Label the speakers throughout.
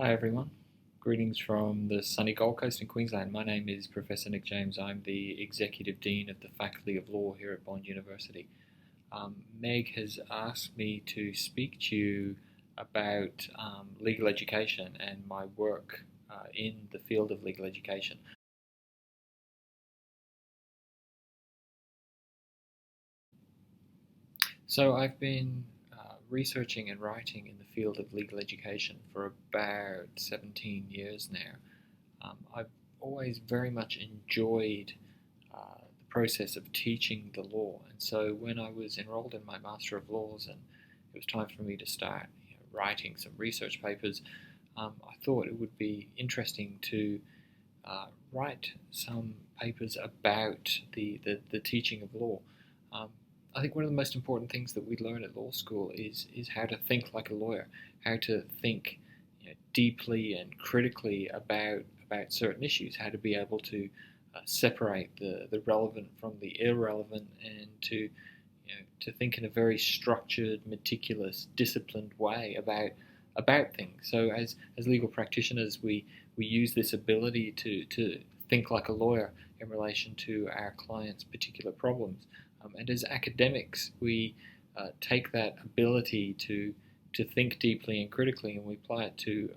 Speaker 1: Hi everyone, greetings from the sunny Gold Coast in Queensland. My name is Professor Nick James. I'm the Executive Dean of the Faculty of Law here at Bond University. Meg has asked me to speak to you about legal education and my work in the field of legal education. So I've been researching and writing in the field of legal education for about 17 years now. I've always very much enjoyed the process of teaching the law, and so when I was enrolled in my Master of Laws and it was time for me to start writing some research papers, I thought it would be interesting to write some papers about the teaching of law. Um, I think one of the most important things that we learn at law school is how to think like a lawyer, how to think deeply and critically about certain issues, how to be able to separate the relevant from the irrelevant, and to think in a very structured, meticulous, disciplined way about things. So as legal practitioners, we use this ability to think like a lawyer in relation to our clients' particular problems. And as academics, we take that ability to think deeply and critically, and we apply it to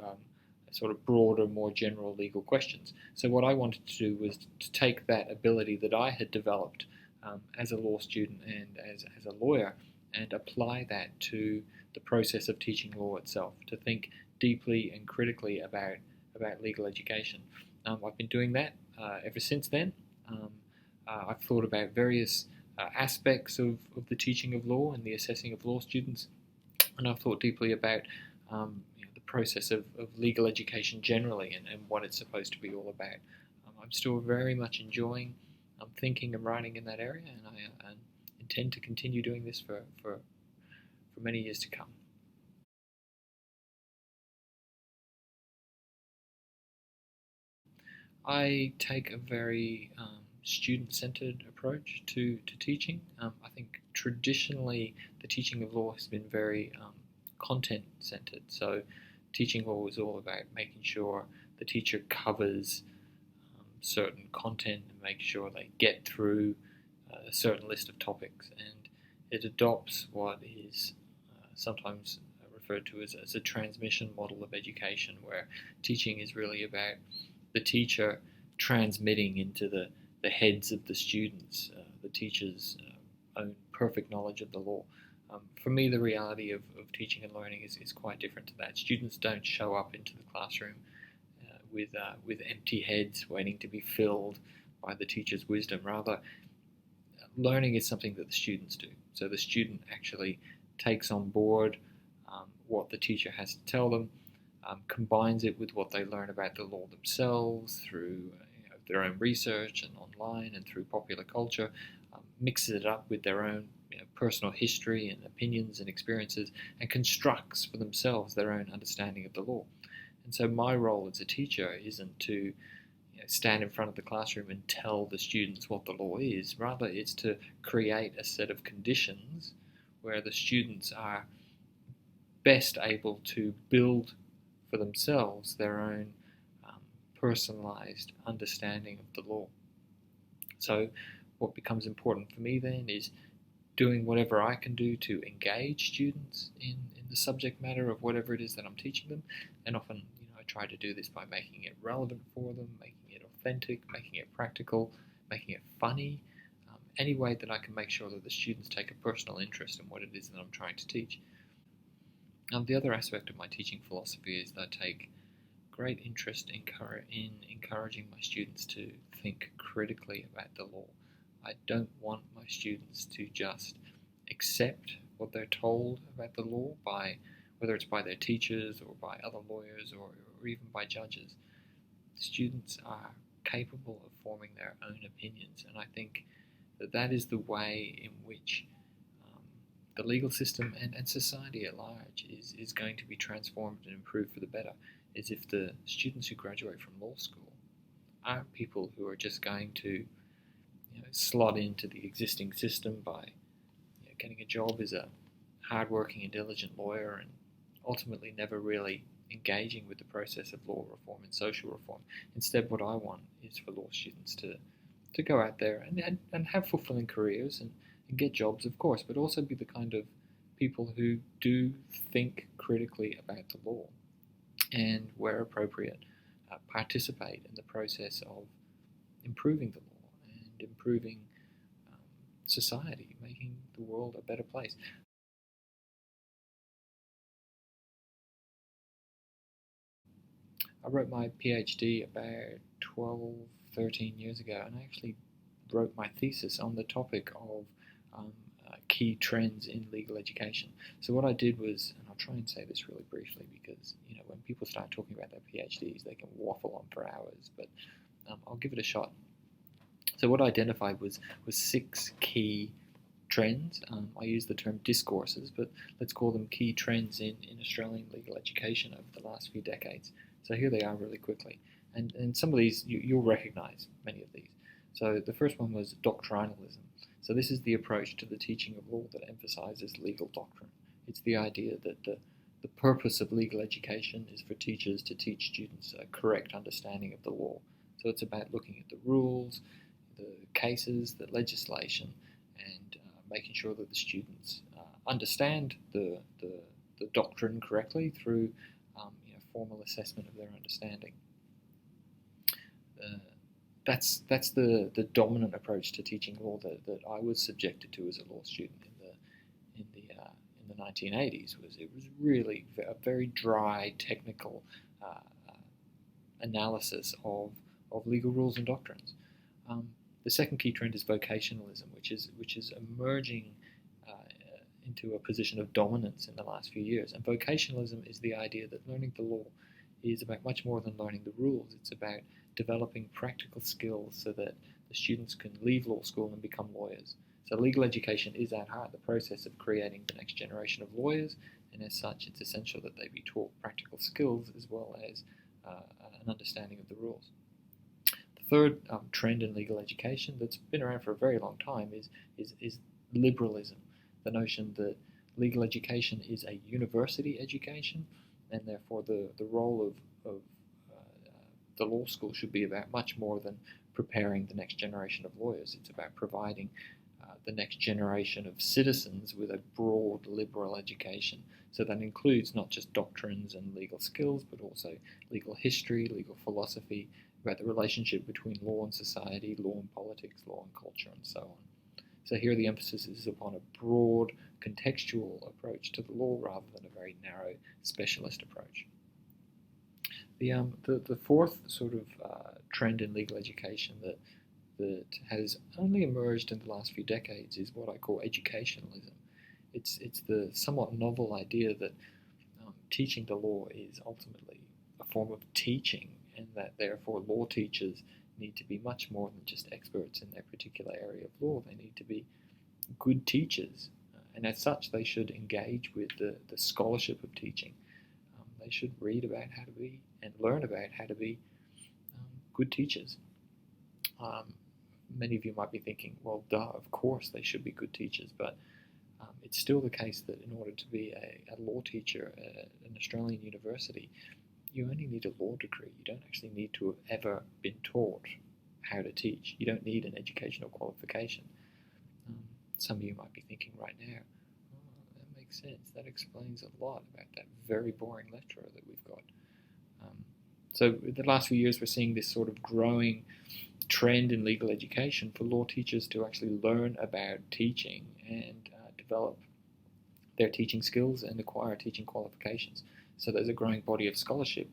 Speaker 1: sort of broader, more general legal questions. So what I wanted to do was to take that ability that I had developed as a law student and as a lawyer and apply that to the process of teaching law itself, to think deeply and critically about legal education. I've been doing that ever since then. I've thought about various aspects of the teaching of law and the assessing of law students, and I've thought deeply about the process of legal education generally and what it's supposed to be all about. I'm still very much enjoying thinking and writing in that area, and I intend to continue doing this for many years to come. I take a very student-centered approach to teaching. I think traditionally the teaching of law has been very content-centered. So teaching law is all about making sure the teacher covers certain content and make sure they get through a certain list of topics, and it adopts what is sometimes referred to as a transmission model of education, where teaching is really about the teacher transmitting into the heads of the students the teacher's own perfect knowledge of the law. For me, the reality of teaching and learning is quite different to that. Students don't show up into the classroom with empty heads waiting to be filled by the teacher's wisdom. Rather, learning is something that the students do. So the student actually takes on board what the teacher has to tell them, combines it with what they learn about the law themselves through their own research and online and through popular culture, mixes it up with their own personal history and opinions and experiences, and constructs for themselves their own understanding of the law. And so my role as a teacher isn't to stand in front of the classroom and tell the students what the law is. Rather, it's to create a set of conditions where the students are best able to build for themselves their own personalized understanding of the law. So what becomes important for me then is doing whatever I can do to engage students in the subject matter of whatever it is that I'm teaching them. And often, I try to do this by making it relevant for them, making it authentic, making it practical, making it funny, any way that I can make sure that the students take a personal interest in what it is that I'm trying to teach. The other aspect of my teaching philosophy is that I take great interest in encouraging my students to think critically about the law. I don't want my students to just accept what they're told about the law, by whether it's by their teachers or by other lawyers or even by judges. Students are capable of forming their own opinions, and I think that is the way in which the legal system and society at large is going to be transformed and improved for the better, is if the students who graduate from law school aren't people who are just going to slot into the existing system by getting a job as a hardworking and diligent lawyer and ultimately never really engaging with the process of law reform and social reform. Instead, what I want is for law students to go out there and have fulfilling careers and get jobs, of course, but also be the kind of people who do think critically about the law and, where appropriate, participate in the process of improving the law and improving society, making the world a better place. I wrote my PhD about 12, 13 years ago, and I actually wrote my thesis on the topic of key trends in legal education. So what I did was, and I'll try and say this really briefly because when people start talking about their PhDs, they can waffle on for hours, but I'll give it a shot. So what I identified was 6 key trends. I use the term discourses, but let's call them key trends in Australian legal education over the last few decades. So here they are really quickly. And some of these, you'll recognize many of these. So the first one was doctrinalism. So this is the approach to the teaching of law that emphasizes legal doctrine. It's the idea that the purpose of legal education is for teachers to teach students a correct understanding of the law. So it's about looking at the rules, the cases, the legislation, and making sure that the students understand the doctrine correctly through formal assessment of their understanding. That's the dominant approach to teaching law that I was subjected to as a law student in the 1980s. It was really a very dry technical analysis of legal rules and doctrines. The second key trend is vocationalism, which is emerging into a position of dominance in the last few years. And vocationalism is the idea that learning the law is about much more than learning the rules. It's about developing practical skills so that the students can leave law school and become lawyers. So legal education is at heart the process of creating the next generation of lawyers, and as such it's essential that they be taught practical skills as well as an understanding of the rules. The third trend in legal education that's been around for a very long time is liberalism, the notion that legal education is a university education, and therefore the role of the law school should be about much more than preparing the next generation of lawyers. It's about providing the next generation of citizens with a broad liberal education. So that includes not just doctrines and legal skills, but also legal history, legal philosophy, about the relationship between law and society, law and politics, law and culture, and so on. So here the emphasis is upon a broad contextual approach to the law rather than a very narrow specialist approach. The fourth sort of trend in legal education that has only emerged in the last few decades is what I call educationalism. It's the somewhat novel idea that teaching the law is ultimately a form of teaching, and that therefore law teachers need to be much more than just experts in their particular area of law. They need to be good teachers, and as such they should engage with the scholarship of teaching. They should read about how to be and learn about how to be good teachers. Many of you might be thinking, well, duh, of course they should be good teachers, but it's still the case that in order to be a law teacher at an Australian university, you only need a law degree. You don't actually need to have ever been taught how to teach. You don't need an educational qualification. Some of you might be thinking right now, oh, that makes sense. That explains a lot about that very boring lecturer that we've got. So in the last few years, we're seeing this sort of growing trend in legal education for law teachers to actually learn about teaching and develop their teaching skills and acquire teaching qualifications. So there's a growing body of scholarship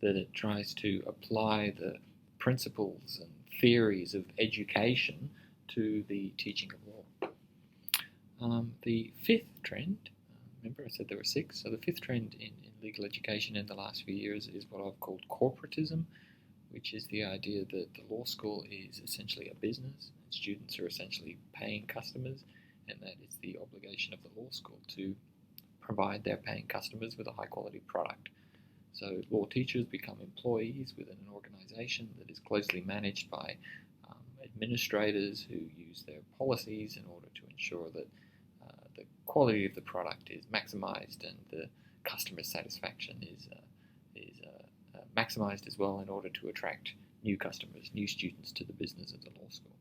Speaker 1: that tries to apply the principles and theories of education to the teaching of law. The fifth trend, remember I said there were 6, so the fifth trend in legal education in the last few years is what I've called corporatism, which is the idea that the law school is essentially a business, and students are essentially paying customers, and that it's the obligation of the law school to provide their paying customers with a high quality product. So law teachers become employees within an organization that is closely managed by administrators who use their policies in order to ensure that the quality of the product is maximized and the customer satisfaction is maximised as well in order to attract new customers, new students to the business of the law school.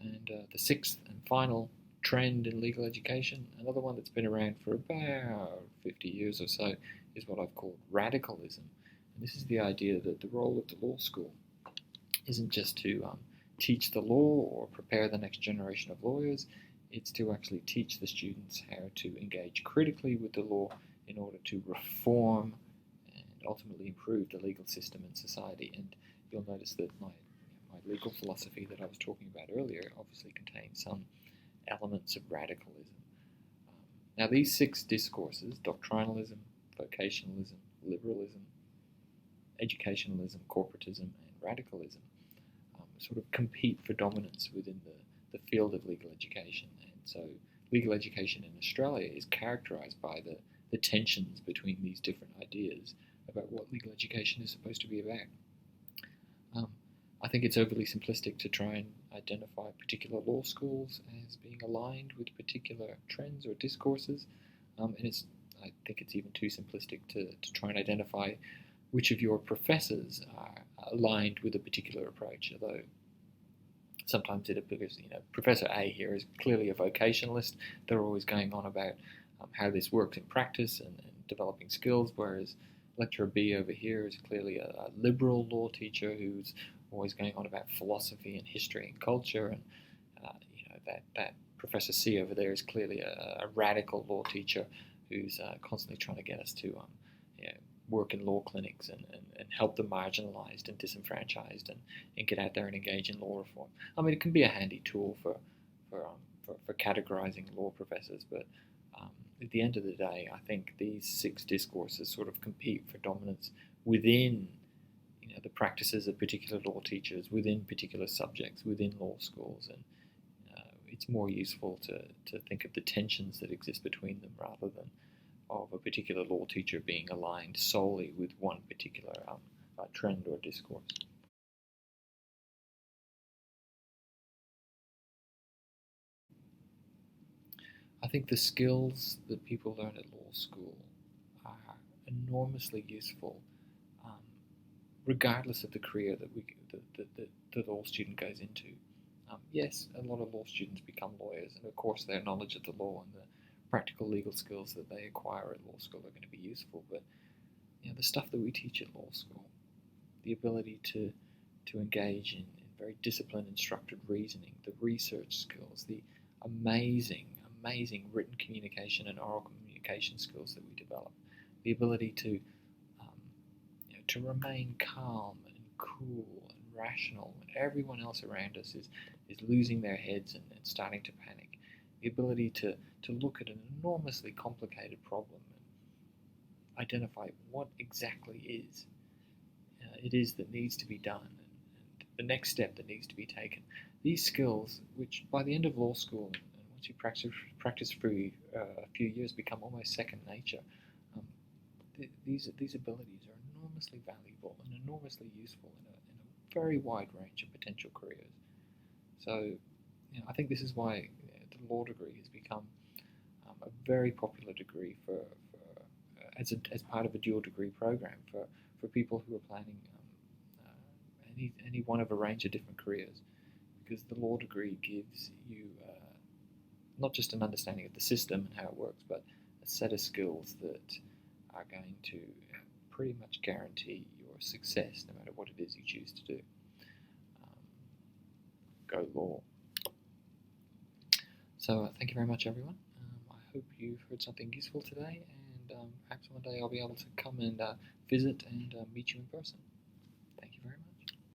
Speaker 1: And the sixth and final trend in legal education, another one that's been around for about 50 years or so, is what I've called radicalism. And this is the idea that the role of the law school isn't just to teach the law or prepare the next generation of lawyers. It's to actually teach the students how to engage critically with the law in order to reform and ultimately improve the legal system and society. And you'll notice that my legal philosophy that I was talking about earlier obviously contains some elements of radicalism. Now these six discourses, doctrinalism, vocationalism, liberalism, educationalism, corporatism, and radicalism, sort of compete for dominance within the field of legal education. And so legal education in Australia is characterised by the tensions between these different ideas about what legal education is supposed to be about. I think it's overly simplistic to try and identify particular law schools as being aligned with particular trends or discourses, and I think it's even too simplistic to try and identify which of your professors are aligned with a particular approach, although sometimes it appears, Professor A here is clearly a vocationalist. They're always going on about how this works in practice and developing skills, whereas Lecturer B over here is clearly a liberal law teacher who's always going on about philosophy and history and culture, and that Professor C over there is clearly a radical law teacher who's constantly trying to get us to work in law clinics and help the marginalised and disenfranchised and get out there and engage in law reform. I mean, it can be a handy tool for categorising law professors, but at the end of the day, I think these six discourses sort of compete for dominance within the practices of particular law teachers, within particular subjects, within law schools, and it's more useful to think of the tensions that exist between them rather than of a particular law teacher being aligned solely with one particular trend or discourse. I think the skills that people learn at law school are enormously useful, regardless of the career that all student goes into. Yes, a lot of law students become lawyers, and of course their knowledge of the law and the practical legal skills that they acquire at law school are going to be useful, but the stuff that we teach at law school, the ability to engage in very disciplined and structured reasoning, the research skills, the amazing written communication and oral communication skills that we develop, the ability to remain calm and cool and rational when everyone else around us is losing their heads and starting to panic, the ability to look at an enormously complicated problem and identify what exactly it is that needs to be done and the next step that needs to be taken. These skills, which by the end of law school, and once you practice for a few years, become almost second nature. These abilities are enormously valuable and enormously useful in a very wide range of potential careers. So, I think this is why the law degree has become a very popular degree as part of a dual degree program for people who are planning any one of a range of different careers, because the law degree gives you not just an understanding of the system and how it works, but a set of skills that are going to pretty much guarantee your success no matter what it is you choose to do. Go law. So thank you very much, everyone. I hope you've heard something useful today, and perhaps one day I'll be able to come and visit and meet you in person. Thank you very much.